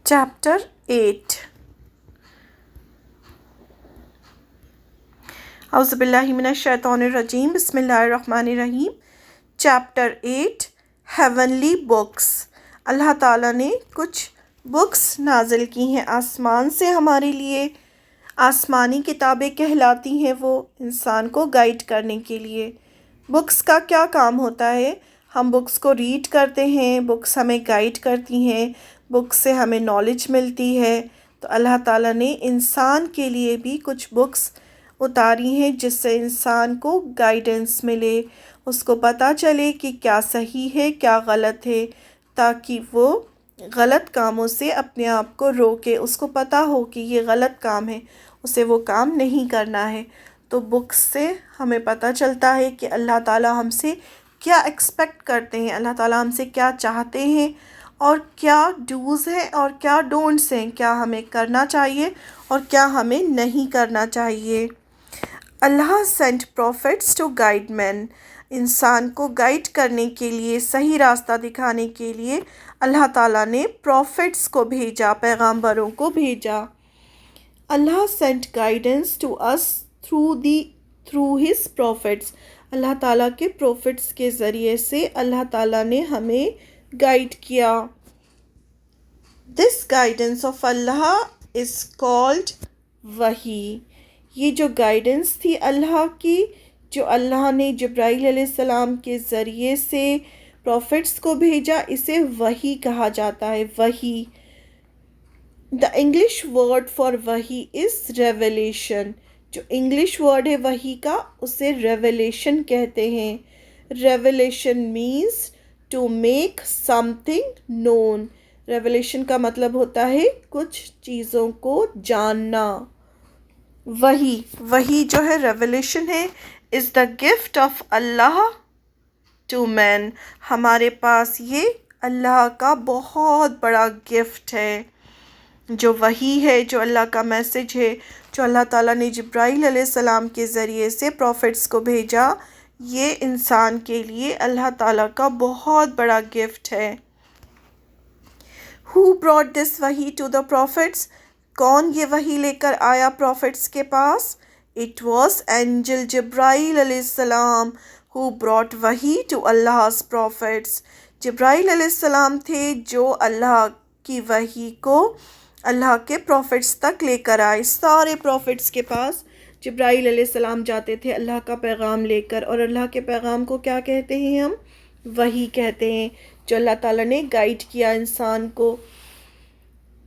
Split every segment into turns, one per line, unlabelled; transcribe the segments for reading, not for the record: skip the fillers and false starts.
Chapter 8. Auzubillahiminash-shaytanir-rajim. Bismillahir-rahmanir-rahim. Chapter 8. Heavenly Books. اللہ تعالیٰ نے کچھ بکس نازل کی ہیں آسمان سے ہمارے لیے. آسمانی کتابیں کہلاتی ہیں وہ انسان کو گائیڈ کرنے کے لیے. بکس کا کیا کام ہوتا ہے؟ ہم بکس کو ریڈ کرتے ہیں، بکس ہمیں گائیڈ کرتی ہیں، بکس سے ہمیں نالج ملتی ہے. تو اللہ تعالیٰ نے انسان کے لیے بھی کچھ بکس اتاری ہیں جس سے انسان کو گائیڈنس ملے، اس کو پتہ چلے کہ کیا صحیح ہے کیا غلط ہے، تاکہ وہ غلط کاموں سے اپنے آپ کو روکے. اس کو پتہ ہو کہ یہ غلط کام ہے، اسے وہ کام نہیں کرنا ہے. تو بکس سے ہمیں پتہ چلتا ہے کہ اللہ تعالیٰ ہم سے کیا ایکسپیکٹ کرتے ہیں، اللہ تعالیٰ ہم سے کیا چاہتے ہیں، اور کیا ڈوز ہیں اور کیا ڈونٹس ہیں، کیا ہمیں کرنا چاہیے اور کیا ہمیں نہیں کرنا چاہیے. اللہ سینٹ پروفٹس ٹو گائیڈ مین. انسان کو گائیڈ کرنے کے لیے، صحیح راستہ دکھانے کے لیے اللہ تعالیٰ نے پروفٹس کو بھیجا، پیغامبروں کو بھیجا. Allah sent guidance to us through his prophets. Allah تعالیٰ کے پروفٹس کے ذریعے سے اللہ تعالیٰ نے ہمیں گائیڈ کیا. This guidance of Allah is called وحی. یہ جو گائیڈنس تھی اللہ کی، جو اللہ نے جبرائیل علیہ السلام کے ذریعے سے پروفٹس کو بھیجا، اسے وحی کہا جاتا ہے. وحی. دا انگلش ورڈ فار وحی از ریویلیشن. جو انگلش ورڈ ہے وحی کا، اسے ریویلیشن کہتے ہیں. Revelation means to make something known. Revelation کا مطلب ہوتا ہے کچھ چیزوں کو جاننا. وحی جو ہے ریویلیشن ہے، is the gift of Allah to man. ہمارے پاس یہ اللہ کا بہت بڑا گفٹ ہے. جو وحی ہے، جو اللہ کا میسج ہے، جو اللہ تعالیٰ نے جبرائیل علیہ السلام کے ذریعے سے پروفٹس کو بھیجا، یہ انسان کے لیے اللہ تعالیٰ کا بہت بڑا گفٹ ہے. Who brought this وحی to the prophets? کون یہ وحی لے کر آیا پروفٹس کے پاس؟ It was angel جبرائیل علیہ السلام who brought وحی to Allah's prophets. جبرائیل علیہ السلام تھے جو اللہ کی وحی کو اللہ کے پروفٹس تک لے کر آئے. سارے پروفٹس کے پاس جبرائیل علیہ السلام جاتے تھے اللہ کا پیغام لے کر، اور اللہ کے پیغام کو کیا کہتے ہیں ہم؟ وحی کہتے ہیں، جو اللہ تعالیٰ نے گائیڈ کیا انسان کو.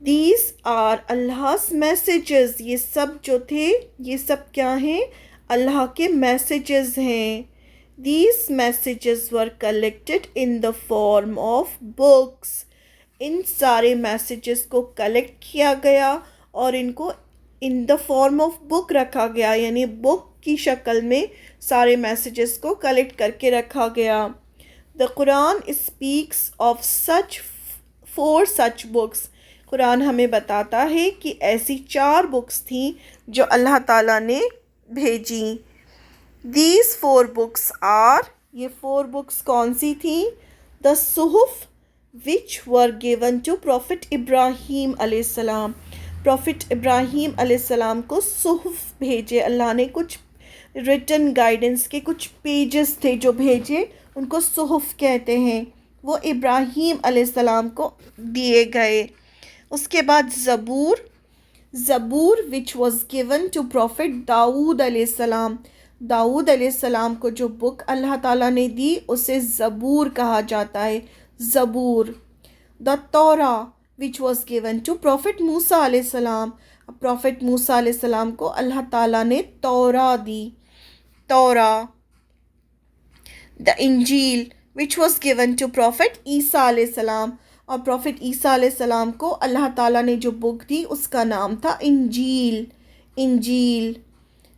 These are Allah's messages. یہ سب جو تھے، یہ سب کیا ہیں؟ اللہ کے میسیجز ہیں. These messages were collected in the form of books. ان سارے میسیجز کو کلیکٹ کیا گیا اور ان کو ان دا فارم آف بک رکھا گیا، یعنی بک کی شکل میں سارے میسیجز کو کلیکٹ کر کے رکھا گیا. دا قرآن اسپیکس آف such books. قرآن ہمیں بتاتا ہے کہ ایسی 4 بکس تھیں جو اللہ تعالیٰ نے بھیجیں. These 4 books are. یہ 4 بکس کون سی تھیں؟ دا صحف which were given to Prophet ابراہیم علیہ السلام. Prophet ابراہیم علیہ السلام کو صحف بھیجے اللہ نے. کچھ ریٹن گائیڈنس کے کچھ پیجز تھے جو بھیجے، ان کو صحف کہتے ہیں. وہ ابراہیم علیہ السلام کو دیے گئے. اس کے بعد زبور which was given to Prophet داؤد علیہ السلام. داؤد علیہ السلام کو جو بک اللہ تعالیٰ نے دی اسے زبور کہا جاتا ہے. زبور. دا تورا which was given to Prophet موسیٰ علیہ السلام. پروفٹ موسیٰ علیہ السلام کو اللہ تعالیٰ نے تورا دی. تورا. دا انجیل which was given to Prophet عیسیٰ علیہ السلام. اور پروفٹ عیسیٰ علیہ السلام کو اللہ تعالیٰ نے جو بک دی اس کا نام تھا انجیل.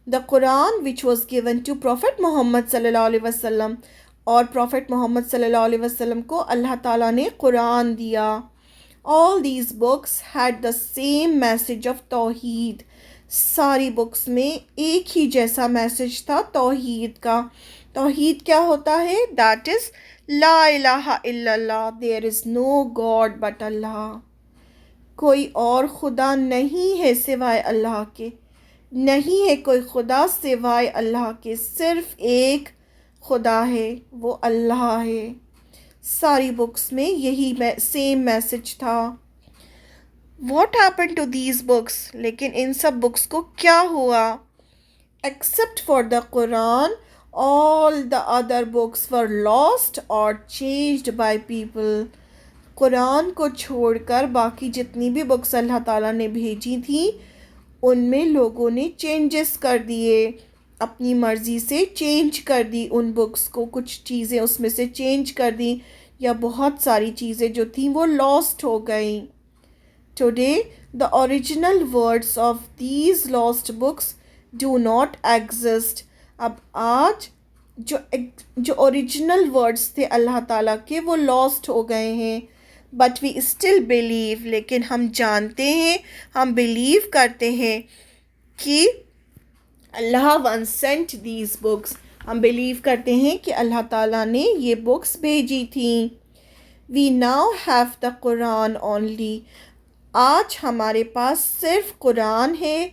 دا قرآن which was given to Prophet محمد صلی اللہ علیہ وسلم. اور پروفٹ محمد صلی اللہ علیہ وسلم کو اللہ تعالیٰ نے قرآن دیا. All these books had the same message of توحید. ساری بکس میں ایک ہی جیسا میسج تھا توحید کا. توحید کیا ہوتا ہے؟ That is لا الہ الا اللہ. There is no God but Allah. کوئی اور خدا نہیں ہے سوائے اللہ کے، نہیں ہے کوئی خدا سوائے اللہ کے، صرف ایک خدا ہے، وہ اللہ ہے۔ ساری بکس میں یہی سیم میسج تھا۔ What happen to these books, لیکن ان سب بکس کو کیا ہوا؟ Except for the Quran all the other books were lost or changed by people۔ قرآن کو چھوڑ کر باقی جتنی بھی بکس اللہ تعالیٰ نے بھیجی تھیں ان میں لوگوں نے چینجز کر دیے، اپنی مرضی سے چینج کر دی ان بکس کو، کچھ چیزیں اس میں سے چینج کر دی، یا بہت ساری چیزیں جو تھیں وہ لاسٹ ہو گئیں۔ Today the original words of these lost books do not exist۔ اب آج جو اوریجنل ورڈز تھے اللہ تعالیٰ کے وہ لاسٹ ہو گئے ہیں۔ بٹ وی اسٹل بلیو، لیکن ہم جانتے ہیں، ہم بلیو کرتے ہیں کہ اللہ ونس سینٹ دیز بکس، ہم بلیو کرتے ہیں کہ اللہ تعالیٰ نے یہ بکس بھیجی تھیں۔ We now have the Quran only, آج ہمارے پاس صرف قرآن ہے۔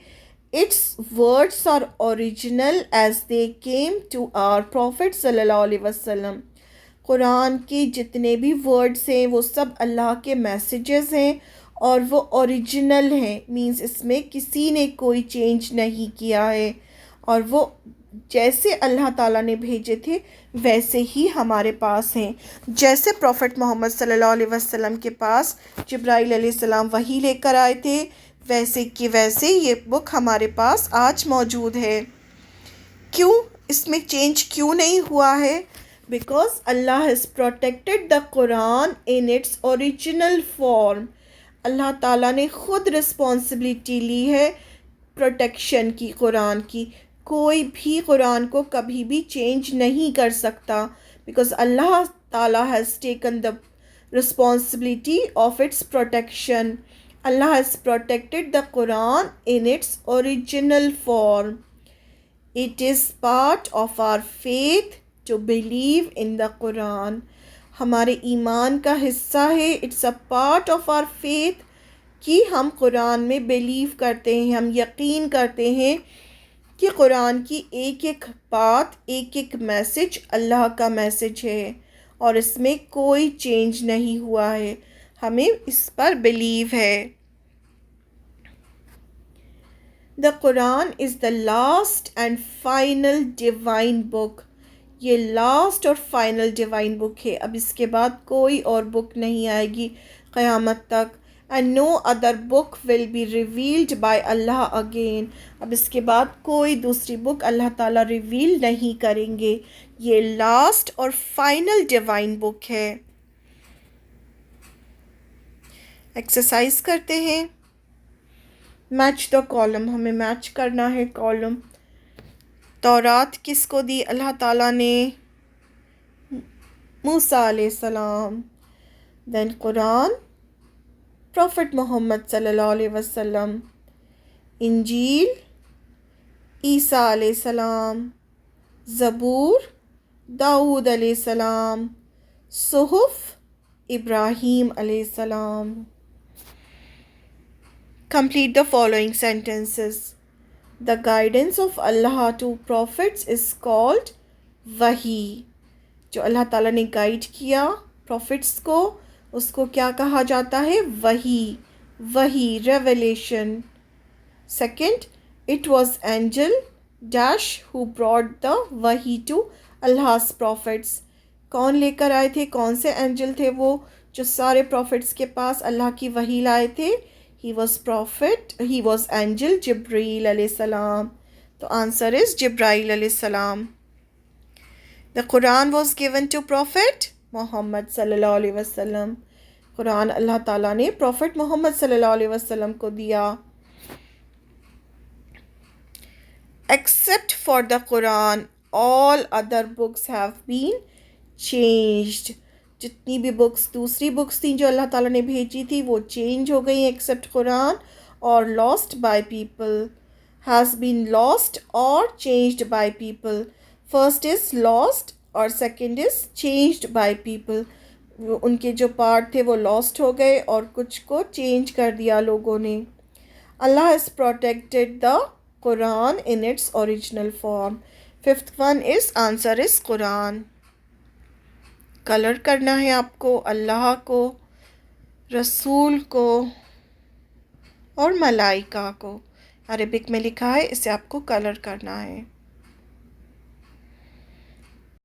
Its words are original as they came to our prophet صلی اللہ علیہ وسلم۔ قرآن کے جتنے بھی ورڈس ہیں وہ سب اللہ کے میسیجز ہیں اور وہ اوریجنل ہیں، مینس اس میں کسی نے کوئی چینج نہیں کیا ہے، اور وہ جیسے اللہ تعالیٰ نے بھیجے تھے ویسے ہی ہمارے پاس ہیں۔ جیسے پروفٹ محمد صلی اللہ علیہ وسلم کے پاس جبرائیل علیہ السلام وحی لے کر آئے تھے، ویسے کہ ویسے یہ بک ہمارے پاس آج موجود ہے۔ کیوں اس میں چینج کیوں نہیں ہوا ہے؟ Because Allah has protected the Quran in its original form. Allah تعالیٰ نے خود رسپانسبلٹی لی ہے پروٹیکشن کی، قرآن کی۔ کوئی بھی قرآن کو کبھی بھی چینج نہیں کر سکتا، بیکاز اللہ تعالیٰ has taken the responsibility of its protection۔ Allah has protected the Quran in its original form۔ It is part of our faith to believe in the Quran۔ ہمارے ایمان کا حصہ ہے، it's a part of our faith کہ ہم قرآن میں blue کرتے ہیں، ہم یقین کرتے ہیں کہ قرآن کی ایک ایک بات، ایک ایک میسج اللہ کا میسج ہے اور اس میں کوئی چینج نہیں ہوا ہے، ہمیں اس پر بلیو ہے۔ The Quran is the last and final divine book. یہ لاسٹ اور فائنل ڈیوائن بک ہے، اب اس کے بعد کوئی اور بک نہیں آئے گی قیامت تک۔ And no other book will be revealed by Allah again. اب اس کے بعد کوئی دوسری بک اللہ تعالیٰ ریویل نہیں کریں گے، یہ لاسٹ اور فائنل ڈیوائن بک ہے۔ ایکسرسائز کرتے ہیں، میچ دا کالم، ہمیں میچ کرنا ہے کالم۔ تورات کس کو دی اللہ تعالیٰ نے؟ موسیٰ علیہ السلام۔ دین قرآن پروفٹ محمد صلی اللہ علیہ وسلم۔ انجیل عیسیٰ علیہ السلام۔ زبور داؤد علیہ السلام۔ صحف ابراہیم علیہ السلام۔ Complete the following sentences۔ The guidance of Allah to prophets is called وحی۔ جو اللہ تعالیٰ نے گائیڈ کیا پروفٹس کو، اس کو کیا کہا جاتا ہے؟ وحی، وحی، revelation. Second, it was angel dash who brought the وحی to Allah's prophets۔ کون لے کر آئے تھے؟ کون سے اینجل تھے وہ جو سارے پروفٹس کے پاس اللہ کی وحی لائے تھے؟ he was angel جبرائیل علیہ السلام۔ تو آنسر is جبرائیل علیہ السلام۔ The Quran was given to Prophet محمد صلی اللہ علیہ وسلم۔ قرآن اللہ تعالیٰ نے پروفٹ محمد صلی اللہ علیہ وسلم کو دیا۔ Except for the Quran, all other books have been changed۔ جتنی بھی بکس، دوسری بکس تھیں جو اللہ تعالیٰ نے بھیجی تھی وہ چینج ہو گئی ایکسیپٹ قرآن، اور lost by people، has been lost or changed by people۔ First is lost اور second is changed by people۔ ان کے جو پارٹ تھے وہ لاسٹ ہو گئے اور کچھ کو چینج کر دیا لوگوں نے. اللہ has protected the Quran in its original form. Fifth one is answer is Quran. Colour کرنا ہے آپ کو اللہ کو، رسول کو اور ملائکہ کو. عربک میں لکھا ہے، اسے آپ کو کلر کرنا ہے.